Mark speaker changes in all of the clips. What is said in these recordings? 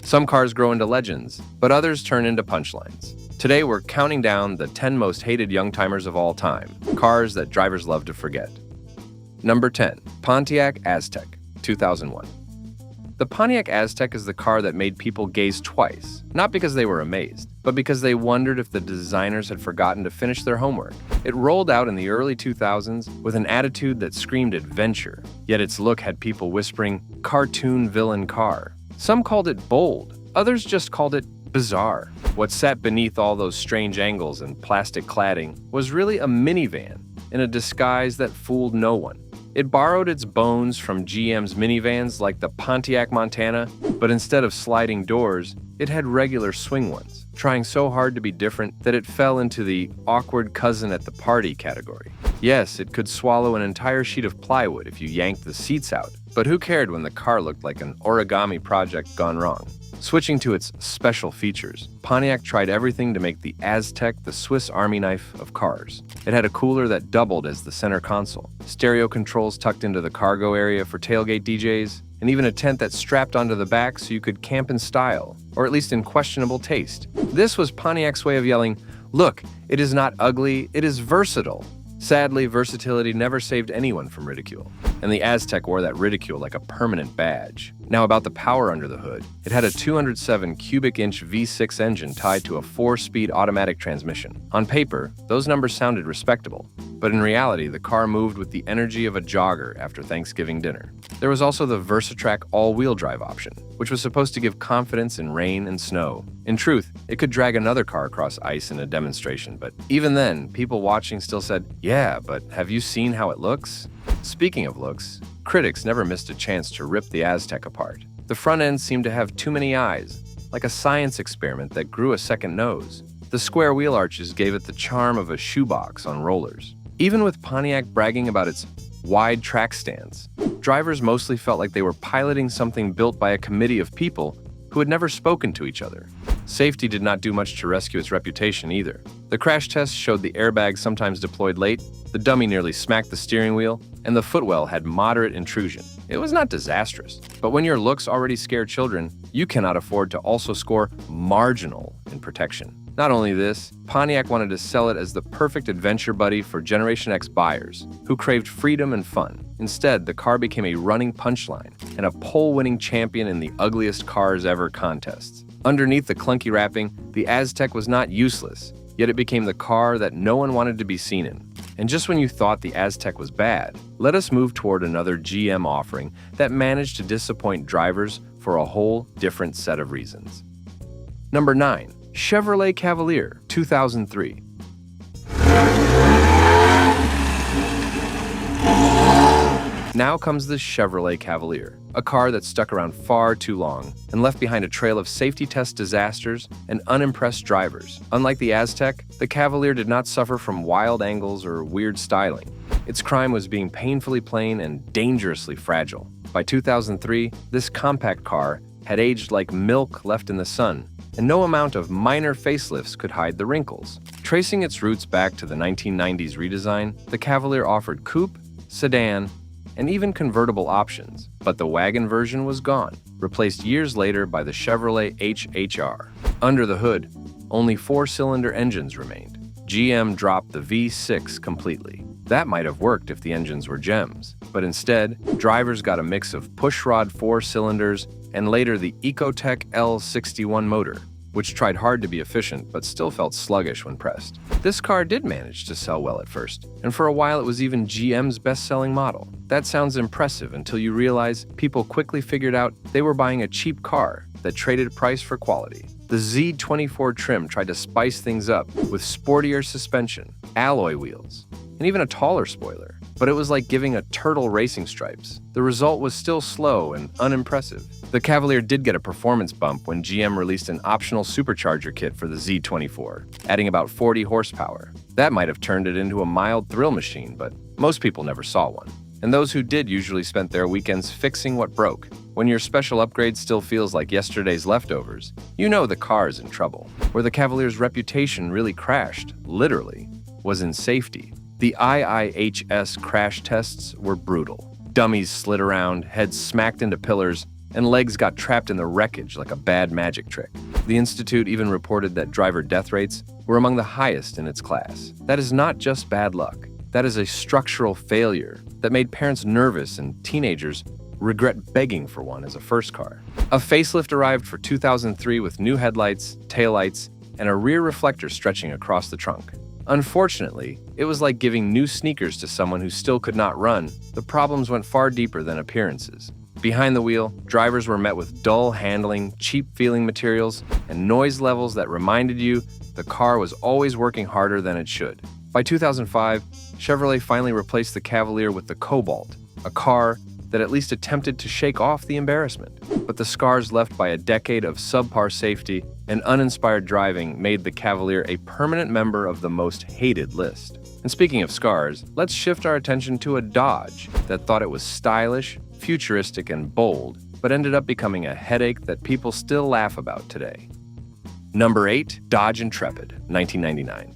Speaker 1: Some cars grow into legends, but others turn into punchlines. Today, we're counting down the 10 most hated youngtimers of all time, cars that drivers love to forget. Number 10. Pontiac Aztek, 2001. The Pontiac Aztek is the car that made people gaze twice, not because they were amazed, but because they wondered if the designers had forgotten to finish their homework. It rolled out in the early 2000s with an attitude that screamed adventure, yet its look had people whispering, "cartoon villain car." Some called it bold, others just called it bizarre. What sat beneath all those strange angles and plastic cladding was really a minivan in a disguise that fooled no one. It borrowed its bones from GM's minivans like the Pontiac Montana, but instead of sliding doors, it had regular swing ones, trying so hard to be different that it fell into the awkward cousin at the party category. Yes, it could swallow an entire sheet of plywood if you yanked the seats out, but who cared when the car looked like an origami project gone wrong? Switching to its special features, Pontiac tried everything to make the Aztek the Swiss Army knife of cars. It had a cooler that doubled as the center console, stereo controls tucked into the cargo area for tailgate DJs, and even a tent that strapped onto the back so you could camp in style, or at least in questionable taste. This was Pontiac's way of yelling, "Look, it is not ugly, it is versatile." Sadly, versatility never saved anyone from ridicule, and the Aztek wore that ridicule like a permanent badge. Now about the power under the hood. It had a 207 cubic inch V6 engine tied to a 4-speed automatic transmission. On paper, those numbers sounded respectable, but in reality, the car moved with the energy of a jogger after Thanksgiving dinner. There was also the VersaTrack all-wheel drive option, which was supposed to give confidence in rain and snow. In truth, it could drag another car across ice in a demonstration, but even then, people watching still said, "Yeah, but have you seen how it looks?" Speaking of looks, critics never missed a chance to rip the Aztek apart. The front end seemed to have too many eyes, like a science experiment that grew a second nose. The square wheel arches gave it the charm of a shoebox on rollers. Even with Pontiac bragging about its wide track stands, drivers mostly felt like they were piloting something built by a committee of people who had never spoken to each other. Safety did not do much to rescue its reputation either. The crash tests showed the airbags sometimes deployed late, the dummy nearly smacked the steering wheel, and the footwell had moderate intrusion. It was not disastrous, but when your looks already scare children, you cannot afford to also score marginal in protection. Not only this, Pontiac wanted to sell it as the perfect adventure buddy for Generation X buyers who craved freedom and fun. Instead, the car became a running punchline and a pole-winning champion in the ugliest cars ever contests. Underneath the clunky wrapping, the Aztek was not useless, yet it became the car that no one wanted to be seen in. And just when you thought the Aztek was bad, let us move toward another GM offering that managed to disappoint drivers for a whole different set of reasons. Number 9. Chevrolet Cavalier, 2003. Now comes the Chevrolet Cavalier, a car that stuck around far too long and left behind a trail of safety test disasters and unimpressed drivers. Unlike the Aztek, the Cavalier did not suffer from wild angles or weird styling. Its crime was being painfully plain and dangerously fragile. By 2003, this compact car had aged like milk left in the sun, and no amount of minor facelifts could hide the wrinkles. Tracing its roots back to the 1990s redesign, the Cavalier offered coupe, sedan, and even convertible options, but the wagon version was gone, replaced years later by the Chevrolet HHR. Under the hood, only 4-cylinder engines remained. GM dropped the V6 completely. That might have worked if the engines were gems, but instead, drivers got a mix of pushrod 4-cylinders and later the Ecotec L61 motor, which tried hard to be efficient but still felt sluggish when pressed. This car did manage to sell well at first, and for a while it was even GM's best-selling model. That sounds impressive until you realize people quickly figured out they were buying a cheap car that traded price for quality. The Z24 trim tried to spice things up with sportier suspension, alloy wheels, and even a taller spoiler. But it was like giving a turtle racing stripes. The result was still slow and unimpressive. The Cavalier did get a performance bump when GM released an optional supercharger kit for the Z24, adding about 40 horsepower. That might have turned it into a mild thrill machine, but most people never saw one. And those who did usually spent their weekends fixing what broke. When your special upgrade still feels like yesterday's leftovers, you know the car is in trouble. Where the Cavalier's reputation really crashed, literally, was in safety. The IIHS crash tests were brutal. Dummies slid around, heads smacked into pillars, and legs got trapped in the wreckage like a bad magic trick. The Institute even reported that driver death rates were among the highest in its class. That is not just bad luck. That is a structural failure that made parents nervous and teenagers regret begging for one as a first car. A facelift arrived for 2003 with new headlights, taillights, and a rear reflector stretching across the trunk. Unfortunately, it was like giving new sneakers to someone who still could not run. The problems went far deeper than appearances. Behind the wheel, drivers were met with dull handling, cheap-feeling materials, and noise levels that reminded you the car was always working harder than it should. By 2005, Chevrolet finally replaced the Cavalier with the Cobalt, a car that at least attempted to shake off the embarrassment. But the scars left by a decade of subpar safety and uninspired driving made the Cavalier a permanent member of the most hated list. And speaking of scars, let's shift our attention to a Dodge that thought it was stylish, futuristic, and bold, but ended up becoming a headache that people still laugh about today. Number 8. Dodge Intrepid, 1999.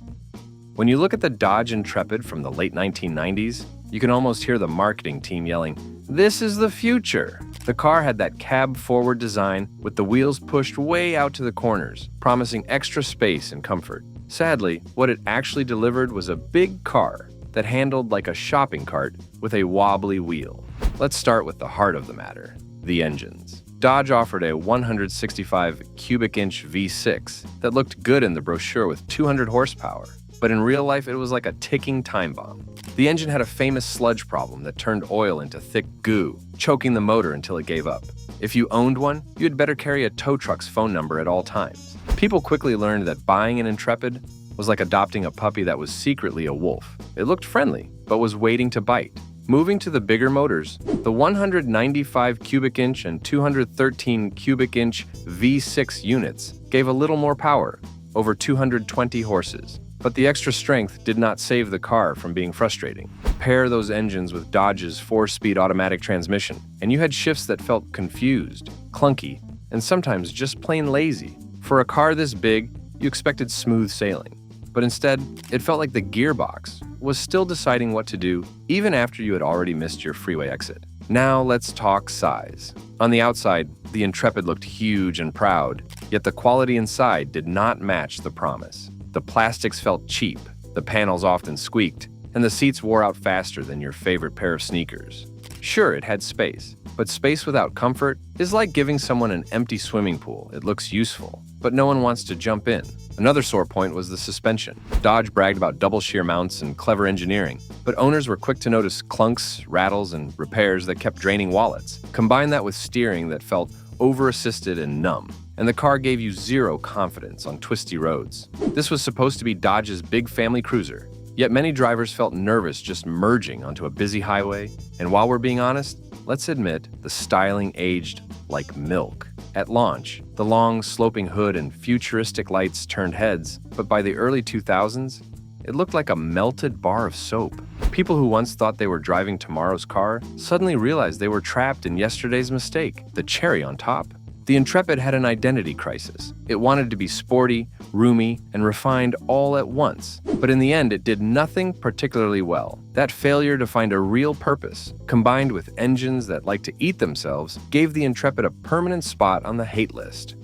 Speaker 1: When you look at the Dodge Intrepid from the late 1990s, you can almost hear the marketing team yelling, "This is the future!" The car had that cab-forward design with the wheels pushed way out to the corners, promising extra space and comfort. Sadly, what it actually delivered was a big car that handled like a shopping cart with a wobbly wheel. Let's start with the heart of the matter, the engines. Dodge offered a 165 cubic inch V6 that looked good in the brochure with 200 horsepower, but in real life it was like a ticking time bomb. The engine had a famous sludge problem that turned oil into thick goo, choking the motor until it gave up. If you owned one, you had better carry a tow truck's phone number at all times. People quickly learned that buying an Intrepid was like adopting a puppy that was secretly a wolf. It looked friendly, but was waiting to bite. Moving to the bigger motors, the 195 cubic inch and 213 cubic inch V6 units gave a little more power, over 220 horses. But the extra strength did not save the car from being frustrating. Pair those engines with Dodge's 4-speed automatic transmission, and you had shifts that felt confused, clunky, and sometimes just plain lazy. For a car this big, you expected smooth sailing. But instead, it felt like the gearbox was still deciding what to do even after you had already missed your freeway exit. Now let's talk size. On the outside, the Intrepid looked huge and proud, yet the quality inside did not match the promise. The plastics felt cheap, the panels often squeaked, and the seats wore out faster than your favorite pair of sneakers. Sure, it had space, but space without comfort is like giving someone an empty swimming pool. It looks useful, but no one wants to jump in. Another sore point was the suspension. Dodge bragged about double shear mounts and clever engineering, but owners were quick to notice clunks, rattles, and repairs that kept draining wallets. Combine that with steering that felt over-assisted and numb, and the car gave you zero confidence on twisty roads. This was supposed to be Dodge's big family cruiser, yet many drivers felt nervous just merging onto a busy highway, and while we're being honest, let's admit the styling aged like milk. At launch, the long, sloping hood and futuristic lights turned heads, but by the early 2000s, it looked like a melted bar of soap. People who once thought they were driving tomorrow's car suddenly realized they were trapped in yesterday's mistake, the cherry on top. The Intrepid had an identity crisis. It wanted to be sporty, roomy, and refined all at once. But in the end, it did nothing particularly well. That failure to find a real purpose, combined with engines that like to eat themselves, gave the Intrepid a permanent spot on the hate list.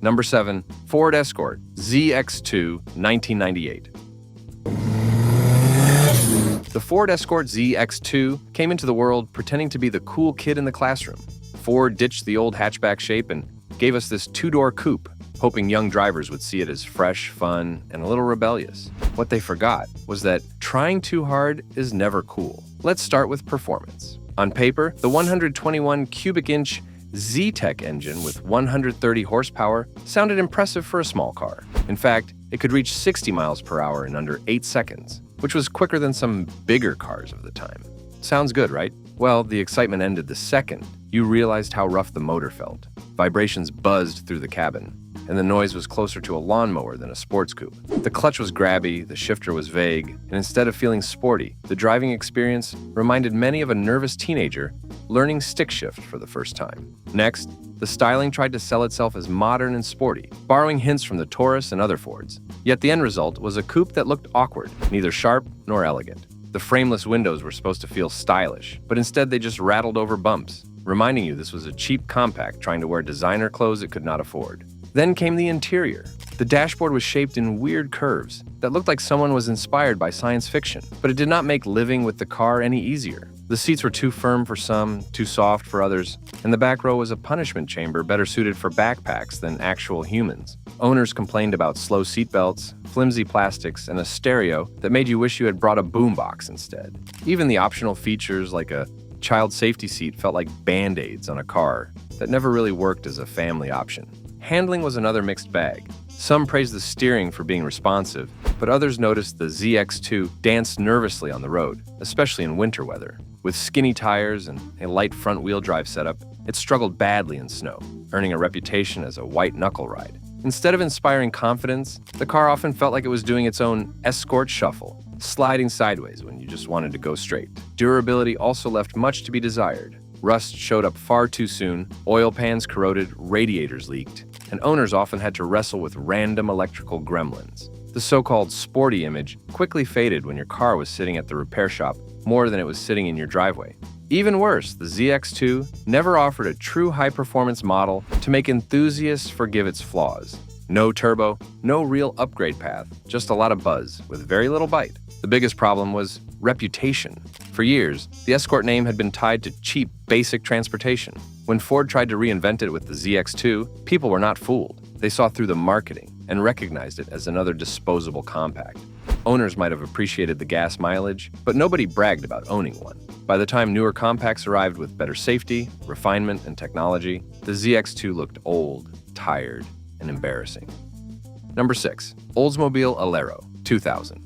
Speaker 1: Number 7. Ford Escort ZX2, 1998. The Ford Escort ZX2 came into the world pretending to be the cool kid in the classroom. Ford ditched the old hatchback shape and gave us this two-door coupe, hoping young drivers would see it as fresh, fun, and a little rebellious. What they forgot was that trying too hard is never cool. Let's start with performance. On paper, the 121 cubic inch Z-Tech engine with 130 horsepower sounded impressive for a small car. In fact, it could reach 60 miles per hour in under 8 seconds, which was quicker than some bigger cars of the time. Sounds good, right? Well, the excitement ended the second you realized how rough the motor felt. Vibrations buzzed through the cabin, and the noise was closer to a lawnmower than a sports coupe. The clutch was grabby, the shifter was vague, and instead of feeling sporty, the driving experience reminded many of a nervous teenager learning stick shift for the first time. Next, the styling tried to sell itself as modern and sporty, borrowing hints from the Taurus and other Fords. Yet the end result was a coupe that looked awkward, neither sharp nor elegant. The frameless windows were supposed to feel stylish, but instead they just rattled over bumps, reminding you this was a cheap compact trying to wear designer clothes it could not afford. Then came the interior. The dashboard was shaped in weird curves that looked like someone was inspired by science fiction, but it did not make living with the car any easier. The seats were too firm for some, too soft for others, and the back row was a punishment chamber better suited for backpacks than actual humans. Owners complained about slow seatbelts, flimsy plastics, and a stereo that made you wish you had brought a boombox instead. Even the optional features like a child safety seat felt like Band-Aids on a car that never really worked as a family option. Handling was another mixed bag. Some praised the steering for being responsive, but others noticed the ZX2 danced nervously on the road, especially in winter weather. With skinny tires and a light front-wheel drive setup, it struggled badly in snow, earning a reputation as a white-knuckle ride. Instead of inspiring confidence, the car often felt like it was doing its own escort shuffle, sliding sideways when you just wanted to go straight. Durability also left much to be desired. Rust showed up far too soon, oil pans corroded, radiators leaked, and owners often had to wrestle with random electrical gremlins. The so-called sporty image quickly faded when your car was sitting at the repair shop more than it was sitting in your driveway. Even worse, the ZX2 never offered a true high-performance model to make enthusiasts forgive its flaws. No turbo, no real upgrade path, just a lot of buzz with very little bite. The biggest problem was reputation. For years, the Escort name had been tied to cheap, basic transportation. When Ford tried to reinvent it with the ZX2, people were not fooled. They saw through the marketing and recognized it as another disposable compact. Owners might have appreciated the gas mileage, but nobody bragged about owning one. By the time newer compacts arrived with better safety, refinement, and technology, the ZX2 looked old, tired, and embarrassing. Number 6. Oldsmobile Alero, 2000.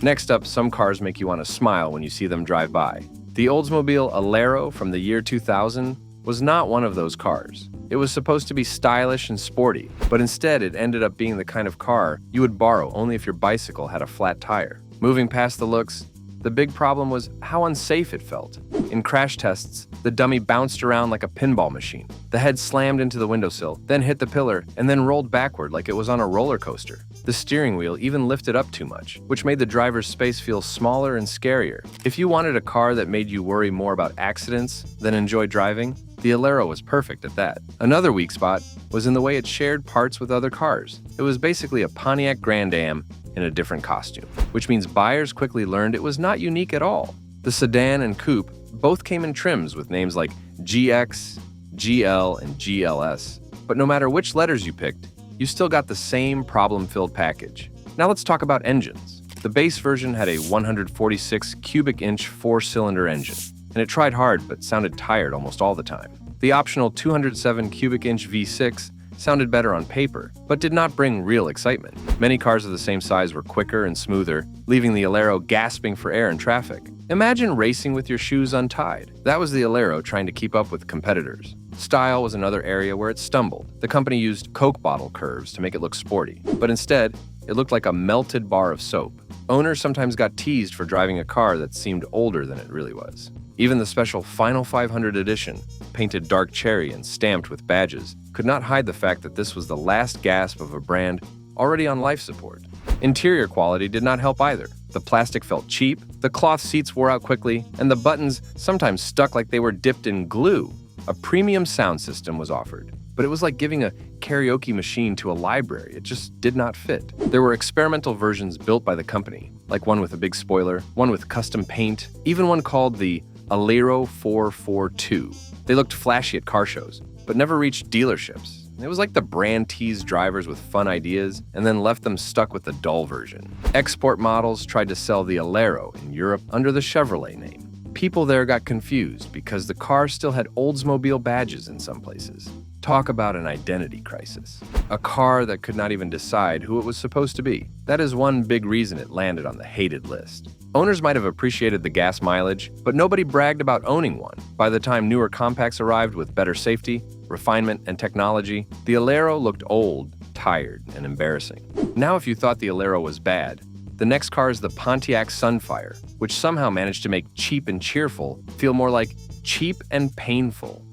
Speaker 1: Next up, some cars make you want to smile when you see them drive by. The Oldsmobile Alero from the year 2000 was not one of those cars. It was supposed to be stylish and sporty, but instead it ended up being the kind of car you would borrow only if your bicycle had a flat tire. Moving past the looks, the big problem was how unsafe it felt. In crash tests, the dummy bounced around like a pinball machine. The head slammed into the windowsill, then hit the pillar, and then rolled backward like it was on a roller coaster. The steering wheel even lifted up too much, which made the driver's space feel smaller and scarier. If you wanted a car that made you worry more about accidents than enjoy driving, the Alero was perfect at that. Another weak spot was in the way it shared parts with other cars. It was basically a Pontiac Grand Am in a different costume, which means buyers quickly learned it was not unique at all. The sedan and coupe both came in trims with names like GX, GL, and GLS, but no matter which letters you picked, you still got the same problem-filled package. Now let's talk about engines. The base version had a 146 cubic inch 4-cylinder engine, and it tried hard but sounded tired almost all the time. The optional 207 cubic inch V6 sounded better on paper, but did not bring real excitement. Many cars of the same size were quicker and smoother, leaving the Alero gasping for air in traffic. Imagine racing with your shoes untied. That was the Alero trying to keep up with competitors. Style was another area where it stumbled. The company used Coke bottle curves to make it look sporty, but instead, it looked like a melted bar of soap. Owners sometimes got teased for driving a car that seemed older than it really was. Even the special Final 500 edition, painted dark cherry and stamped with badges, could not hide the fact that this was the last gasp of a brand already on life support. Interior quality did not help either. The plastic felt cheap, the cloth seats wore out quickly, and the buttons sometimes stuck like they were dipped in glue. A premium sound system was offered, but it was like giving a karaoke machine to a library. It just did not fit. There were experimental versions built by the company, like one with a big spoiler, one with custom paint, even one called the Alero 442. They looked flashy at car shows, but never reached dealerships. It was like the brand teased drivers with fun ideas and then left them stuck with the dull version. Export models tried to sell the Alero in Europe under the Chevrolet name. People there got confused because the car still had Oldsmobile badges in some places. Talk about an identity crisis. A car that could not even decide who it was supposed to be. That is one big reason it landed on the hated list. Owners might have appreciated the gas mileage, but nobody bragged about owning one. By the time newer compacts arrived with better safety, refinement, and technology, the Alero looked old, tired, and embarrassing. Now if you thought the Alero was bad, the next car is the Pontiac Sunfire, which somehow managed to make cheap and cheerful feel more like cheap and painful.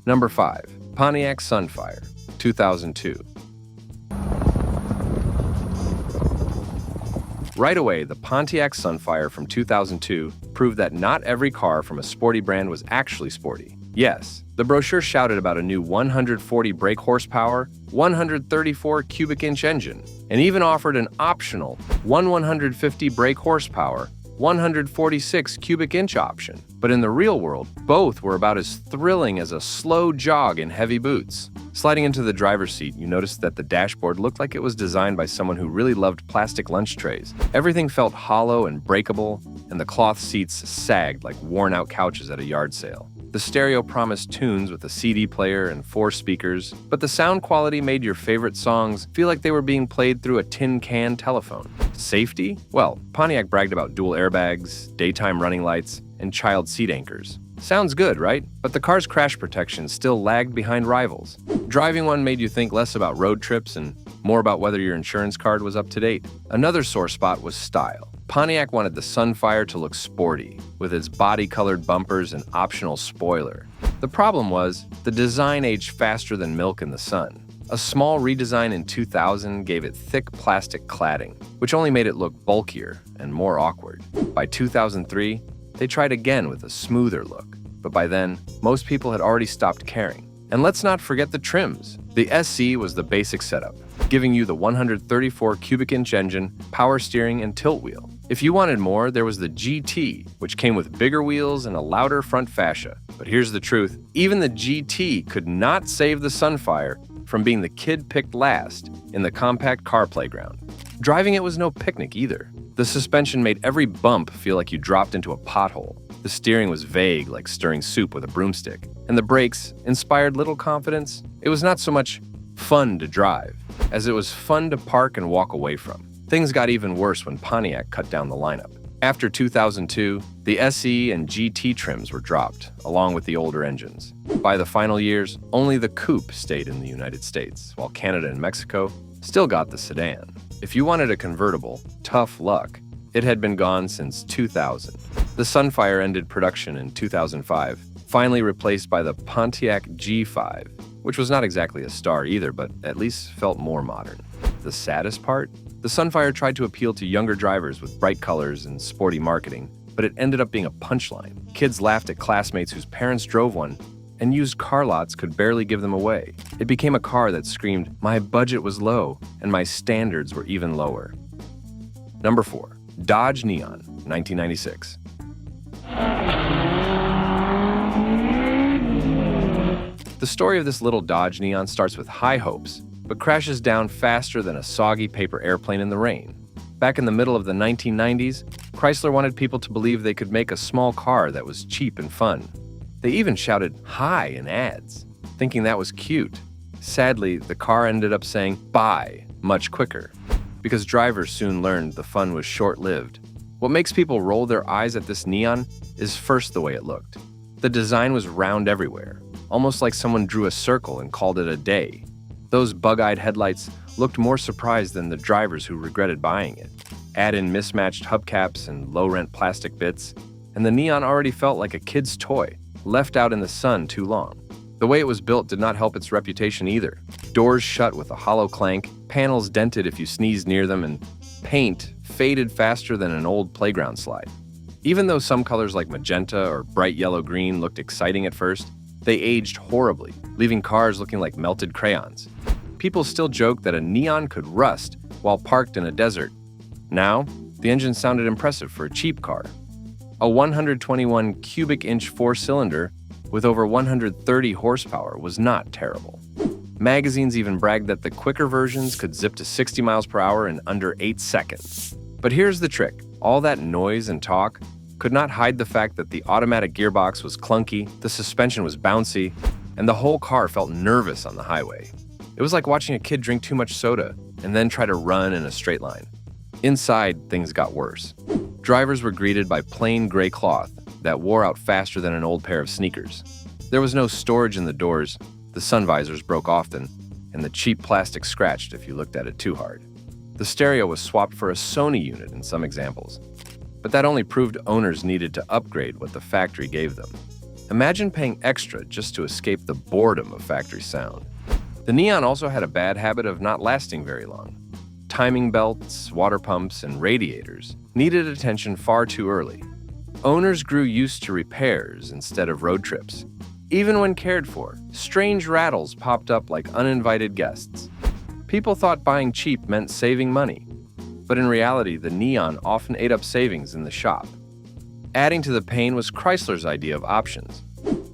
Speaker 1: Number 5. Pontiac Sunfire, 2002. Right away, the Pontiac Sunfire from 2002 proved that not every car from a sporty brand was actually sporty. Yes, the brochure shouted about a new 140 brake horsepower, 134 cubic inch engine, and even offered an optional 150 brake horsepower, 146 cubic inch option. But in the real world, both were about as thrilling as a slow jog in heavy boots. Sliding into the driver's seat, you noticed that the dashboard looked like it was designed by someone who really loved plastic lunch trays. Everything felt hollow and breakable, and the cloth seats sagged like worn-out couches at a yard sale. The stereo promised tunes with a CD player and 4 speakers, but the sound quality made your favorite songs feel like they were being played through a tin can telephone. Safety? Well, Pontiac bragged about dual airbags, daytime running lights, and child seat anchors. Sounds good, right? But the car's crash protection still lagged behind rivals. Driving one made you think less about road trips and more about whether your insurance card was up to date. Another sore spot was style. Pontiac wanted the Sunfire to look sporty, with its body-colored bumpers and optional spoiler. The problem was, the design aged faster than milk in the sun. A small redesign in 2000 gave it thick plastic cladding, which only made it look bulkier and more awkward. By 2003, they tried again with a smoother look, but by then, most people had already stopped caring. And let's not forget the trims. The SC was the basic setup, giving you the 134 cubic inch engine, power steering, and tilt wheel. If you wanted more, there was the GT, which came with bigger wheels and a louder front fascia. But here's the truth, even the GT could not save the Sunfire from being the kid picked last in the compact car playground. Driving it was no picnic either. The suspension made every bump feel like you dropped into a pothole. The steering was vague, like stirring soup with a broomstick. And the brakes inspired little confidence. It was not so much fun to drive, as it was fun to park and walk away from. Things got even worse when Pontiac cut down the lineup. After 2002, the SE and GT trims were dropped, along with the older engines. By the final years, only the coupe stayed in the United States, while Canada and Mexico still got the sedan. If you wanted a convertible, tough luck. It had been gone since 2000. The Sunfire ended production in 2005, finally replaced by the Pontiac G5, which was not exactly a star either, but at least felt more modern. The saddest part? The Sunfire tried to appeal to younger drivers with bright colors and sporty marketing, but it ended up being a punchline. Kids laughed at classmates whose parents drove one, and used car lots could barely give them away. It became a car that screamed, "My budget was low, and my standards were even lower." Number 4. Dodge Neon, 1996. The story of this little Dodge Neon starts with high hopes, but crashes down faster than a soggy paper airplane in the rain. Back in the middle of the 1990s, Chrysler wanted people to believe they could make a small car that was cheap and fun. They even shouted "hi" in ads, thinking that was cute. Sadly, the car ended up saying "buy" much quicker, because drivers soon learned the fun was short-lived. What makes people roll their eyes at this Neon is first the way it looked. The design was round everywhere, almost like someone drew a circle and called it a day. Those bug-eyed headlights looked more surprised than the drivers who regretted buying it. Add in mismatched hubcaps and low-rent plastic bits, and the Neon already felt like a kid's toy, left out in the sun too long. The way it was built did not help its reputation either. Doors shut with a hollow clank, panels dented if you sneezed near them, and paint faded faster than an old playground slide. Even though some colors like magenta or bright yellow-green looked exciting at first, they aged horribly, leaving cars looking like melted crayons. People still joke that a Neon could rust while parked in a desert. Now, the engine sounded impressive for a cheap car. A 121 cubic inch four-cylinder with over 130 horsepower was not terrible. Magazines even bragged that the quicker versions could zip to 60 miles per hour in under 8 seconds. But here's the trick. All that noise and talk could not hide the fact that the automatic gearbox was clunky, the suspension was bouncy, and the whole car felt nervous on the highway. It was like watching a kid drink too much soda and then try to run in a straight line. Inside, things got worse. Drivers were greeted by plain gray cloth that wore out faster than an old pair of sneakers. There was no storage in the doors, the sun visors broke often, and the cheap plastic scratched if you looked at it too hard. The stereo was swapped for a Sony unit in some examples, but that only proved owners needed to upgrade what the factory gave them. Imagine paying extra just to escape the boredom of factory sound. The Neon also had a bad habit of not lasting very long. timing belts, water pumps, and radiators needed attention far too early. Owners grew used to repairs instead of road trips. Even when cared for, strange rattles popped up like uninvited guests. People thought buying cheap meant saving money, but in reality, the neon often ate up savings in the shop. Adding to the pain was Chrysler's idea of options.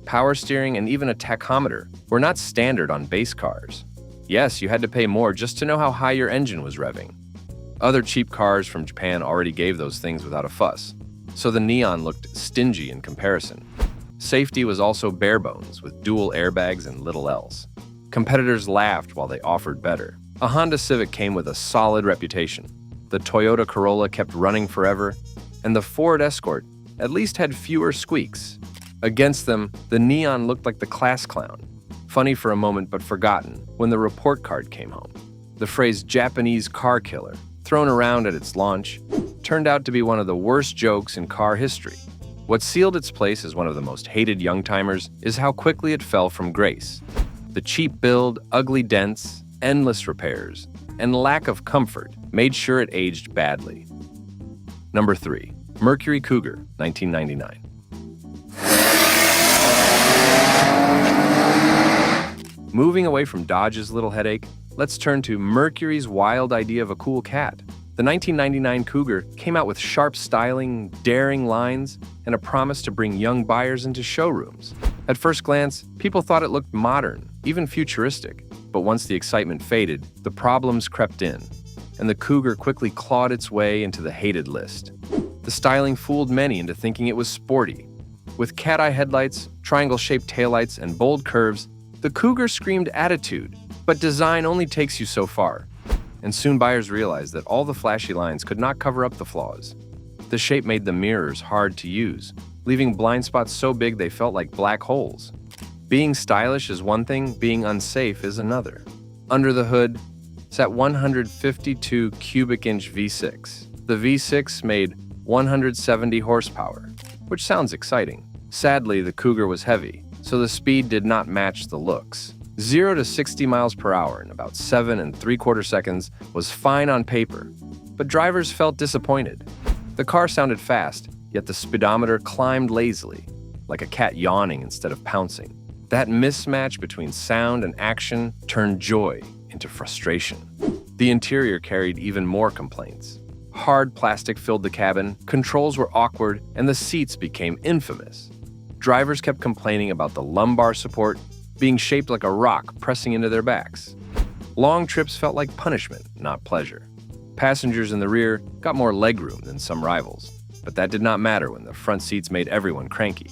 Speaker 1: Power steering and even a tachometer were not standard on base cars. Yes, you had to pay more just to know how high your engine was revving. Other cheap cars from Japan already gave those things without a fuss, so the neon looked stingy in comparison. Safety was also bare bones, with dual airbags and little else. Competitors laughed while they offered better. A Honda Civic came with a solid reputation. The Toyota Corolla kept running forever, and the Ford Escort at least had fewer squeaks. Against them, the neon looked like the class clown. Funny for a moment but forgotten when the report card came home. The phrase Japanese car killer, thrown around at its launch, turned out to be one of the worst jokes in car history. What sealed its place as one of the most hated Youngtimers is how quickly it fell from grace. The cheap build, ugly dents, endless repairs, and lack of comfort made sure it aged badly. Number 3. Mercury Cougar, 1999. Moving away from Dodge's little headache, let's turn to Mercury's wild idea of a cool cat. The 1999 Cougar came out with sharp styling, daring lines, and a promise to bring young buyers into showrooms. At first glance, people thought it looked modern, even futuristic. But once the excitement faded, the problems crept in, and the Cougar quickly clawed its way into the hated list. The styling fooled many into thinking it was sporty. With cat-eye headlights, triangle-shaped taillights, and bold curves, the Cougar screamed attitude, but design only takes you so far. And soon buyers realized that all the flashy lines could not cover up the flaws. The shape made the mirrors hard to use, leaving blind spots so big they felt like black holes. Being stylish is one thing, being unsafe is another. Under the hood sat 152 cubic inch V6. The V6 made 170 horsepower, which sounds exciting. Sadly, the Cougar was heavy, so the speed did not match the looks. 0 to 60 miles per hour in about 7 3/4 seconds was fine on paper, but drivers felt disappointed. The car sounded fast, yet the speedometer climbed lazily, like a cat yawning instead of pouncing. That mismatch between sound and action turned joy into frustration. The interior carried even more complaints. Hard plastic filled the cabin, controls were awkward, and the seats became infamous. Drivers kept complaining about the lumbar support being shaped like a rock pressing into their backs. Long trips felt like punishment, not pleasure. Passengers in the rear got more legroom than some rivals, but that did not matter when the front seats made everyone cranky.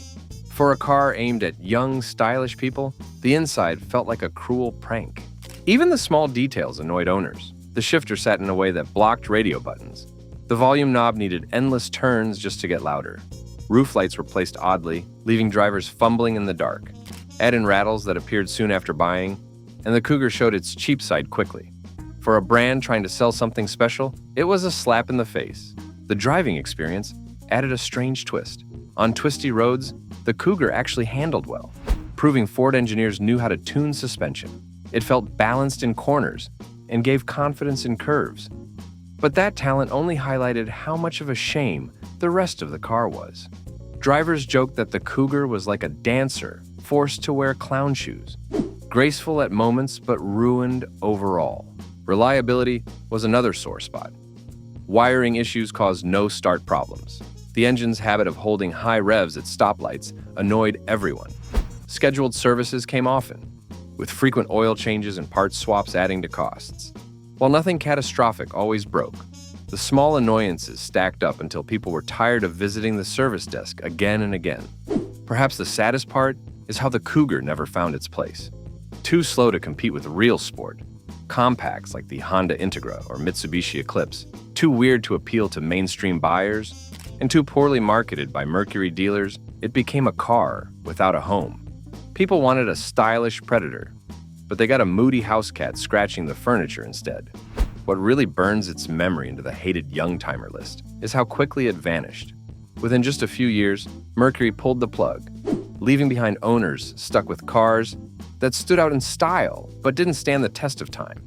Speaker 1: For a car aimed at young, stylish people, the inside felt like a cruel prank. Even the small details annoyed owners. The shifter sat in a way that blocked radio buttons. The volume knob needed endless turns just to get louder. Roof lights were placed oddly, leaving drivers fumbling in the dark. Add in rattles that appeared soon after buying, and the Cougar showed its cheap side quickly. For a brand trying to sell something special, it was a slap in the face. The driving experience added a strange twist. On twisty roads, the Cougar actually handled well, proving Ford engineers knew how to tune suspension. It felt balanced in corners and gave confidence in curves. But that talent only highlighted how much of a shame the rest of the car was. Drivers joked that the Cougar was like a dancer forced to wear clown shoes. Graceful at moments, but ruined overall. Reliability was another sore spot. Wiring issues caused no start problems. The engine's habit of holding high revs at stoplights annoyed everyone. Scheduled services came often, with frequent oil changes and parts swaps adding to costs. While nothing catastrophic always broke, the small annoyances stacked up until people were tired of visiting the service desk again and again. Perhaps the saddest part is how the Cougar never found its place. Too slow to compete with real sport. Compacts like the Honda Integra or Mitsubishi Eclipse, too weird to appeal to mainstream buyers, and too poorly marketed by Mercury dealers, it became a car without a home. People wanted a stylish predator, but they got a moody house cat scratching the furniture instead. What really burns its memory into the hated Youngtimer list is how quickly it vanished. Within just a few years, Mercury pulled the plug, leaving behind owners stuck with cars that stood out in style but didn't stand the test of time.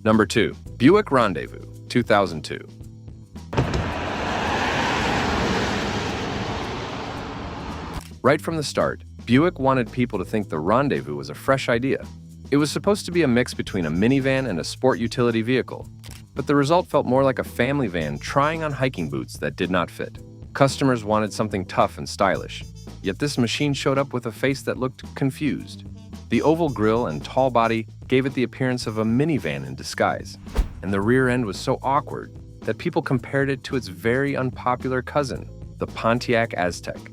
Speaker 1: Number 2. Buick Rendezvous, 2002. Right from the start, Buick wanted people to think the Rendezvous was a fresh idea. It was supposed to be a mix between a minivan and a sport utility vehicle, but the result felt more like a family van trying on hiking boots that did not fit. Customers wanted something tough and stylish, yet this machine showed up with a face that looked confused. The oval grille and tall body gave it the appearance of a minivan in disguise, and the rear end was so awkward that people compared it to its very unpopular cousin, the Pontiac Aztek.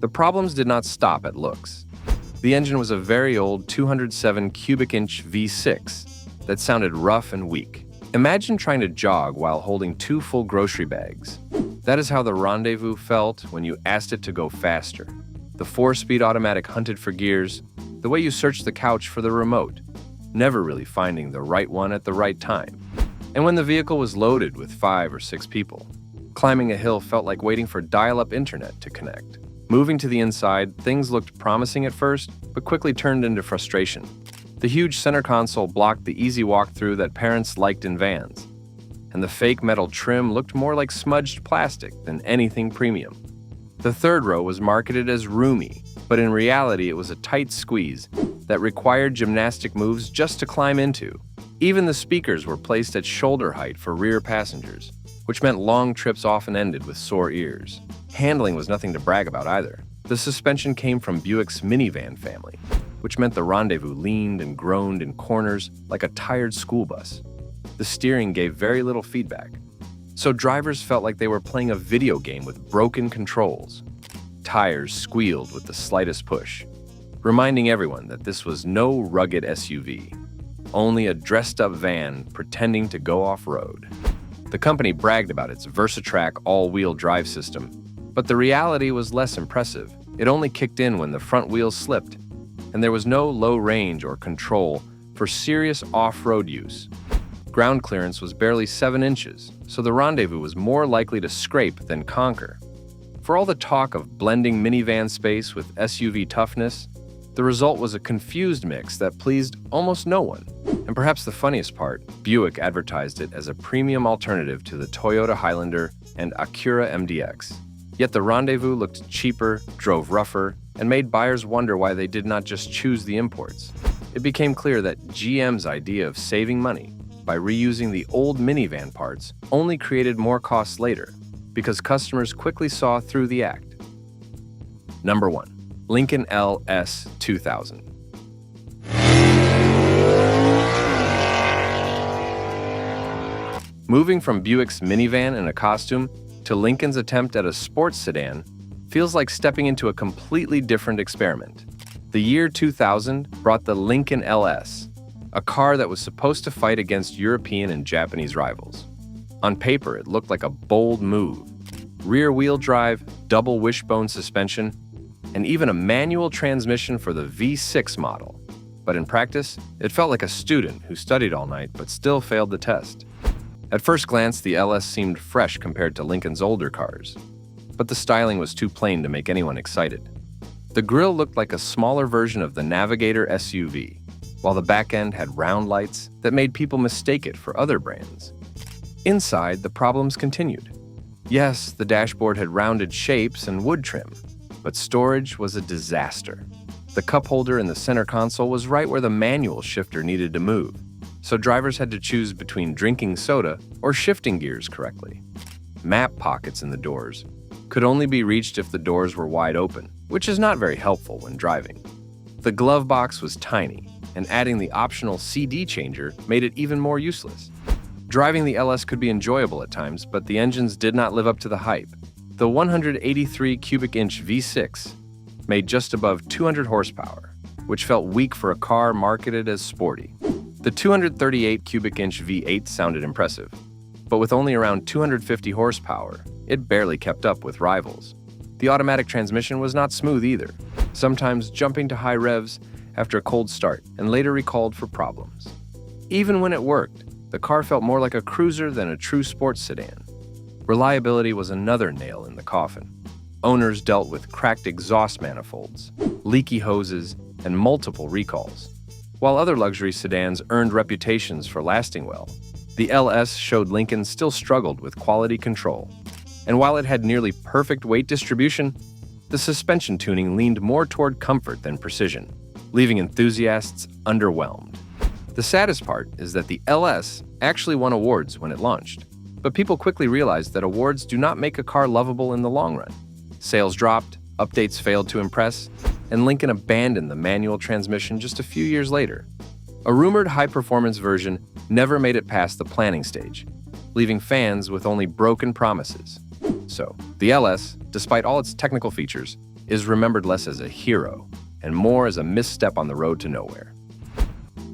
Speaker 1: The problems did not stop at looks. The engine was a very old 207 cubic inch V6 that sounded rough and weak. Imagine trying to jog while holding 2 full grocery bags. That is how the Rendezvous felt when you asked it to go faster. The 4-speed automatic hunted for gears, the way you searched the couch for the remote, never really finding the right one at the right time. And when the vehicle was loaded with 5 or 6 people, climbing a hill felt like waiting for dial-up internet to connect. Moving to the inside, things looked promising at first, but quickly turned into frustration. The huge center console blocked the easy walkthrough that parents liked in vans, and the fake metal trim looked more like smudged plastic than anything premium. The third row was marketed as roomy, but in reality it was a tight squeeze that required gymnastic moves just to climb into. Even the speakers were placed at shoulder height for rear passengers, which meant long trips often ended with sore ears. Handling was nothing to brag about either. The suspension came from Buick's minivan family, which meant the Rendezvous leaned and groaned in corners like a tired school bus. The steering gave very little feedback, so drivers felt like they were playing a video game with broken controls. Tires squealed with the slightest push, reminding everyone that this was no rugged SUV, only a dressed-up van pretending to go off-road. The company bragged about its Versatrack all-wheel drive system, but the reality was less impressive. It only kicked in when the front wheels slipped, and there was no low range or control for serious off-road use. Ground clearance was barely 7 inches, so the Rendezvous was more likely to scrape than conquer. For all the talk of blending minivan space with SUV toughness, the result was a confused mix that pleased almost no one. And perhaps the funniest part, Buick advertised it as a premium alternative to the Toyota Highlander and Acura MDX. Yet the Rendezvous looked cheaper, drove rougher, and made buyers wonder why they did not just choose the imports. It became clear that GM's idea of saving money by reusing the old minivan parts only created more costs later, because customers quickly saw through the act. Number 1. Lincoln LS 2000. Moving from Buick's minivan in a costume to Lincoln's attempt at a sports sedan feels like stepping into a completely different experiment. The year 2000 brought the Lincoln LS, a car that was supposed to fight against European and Japanese rivals. On paper, it looked like a bold move. Rear-wheel drive, double wishbone suspension, and even a manual transmission for the V6 model. But in practice, it felt like a student who studied all night but still failed the test. At first glance, the LS seemed fresh compared to Lincoln's older cars, but the styling was too plain to make anyone excited. The grille looked like a smaller version of the Navigator SUV, while the back end had round lights that made people mistake it for other brands. Inside, the problems continued. Yes, the dashboard had rounded shapes and wood trim, but storage was a disaster. The cup holder in the center console was right where the manual shifter needed to move, so drivers had to choose between drinking soda or shifting gears correctly. Map pockets in the doors could only be reached if the doors were wide open, which is not very helpful when driving. The glove box was tiny, and adding the optional CD changer made it even more useless. Driving the LS could be enjoyable at times, but the engines did not live up to the hype. The 183 cubic inch V6 made just above 200 horsepower, which felt weak for a car marketed as sporty. The 238 cubic inch V8 sounded impressive, but with only around 250 horsepower, it barely kept up with rivals. The automatic transmission was not smooth either, sometimes jumping to high revs after a cold start and later recalled for problems. Even when it worked, the car felt more like a cruiser than a true sports sedan. Reliability was another nail in the coffin. Owners dealt with cracked exhaust manifolds, leaky hoses, and multiple recalls. While other luxury sedans earned reputations for lasting well, The LS showed Lincoln still struggled with quality control. And while it had nearly perfect weight distribution, the suspension tuning leaned more toward comfort than precision, leaving enthusiasts underwhelmed. The saddest part is that the LS actually won awards when it launched, but people quickly realized that awards do not make a car lovable in the long run. Sales dropped, updates failed to impress, and Lincoln abandoned the manual transmission just a few years later. A rumored high-performance version never made it past the planning stage, leaving fans with only broken promises. So, the LS, despite all its technical features, is remembered less as a hero and more as a misstep on the road to nowhere.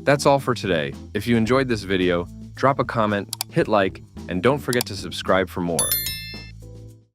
Speaker 1: That's all for today. If you enjoyed this video, drop a comment, hit like, and don't forget to subscribe for more.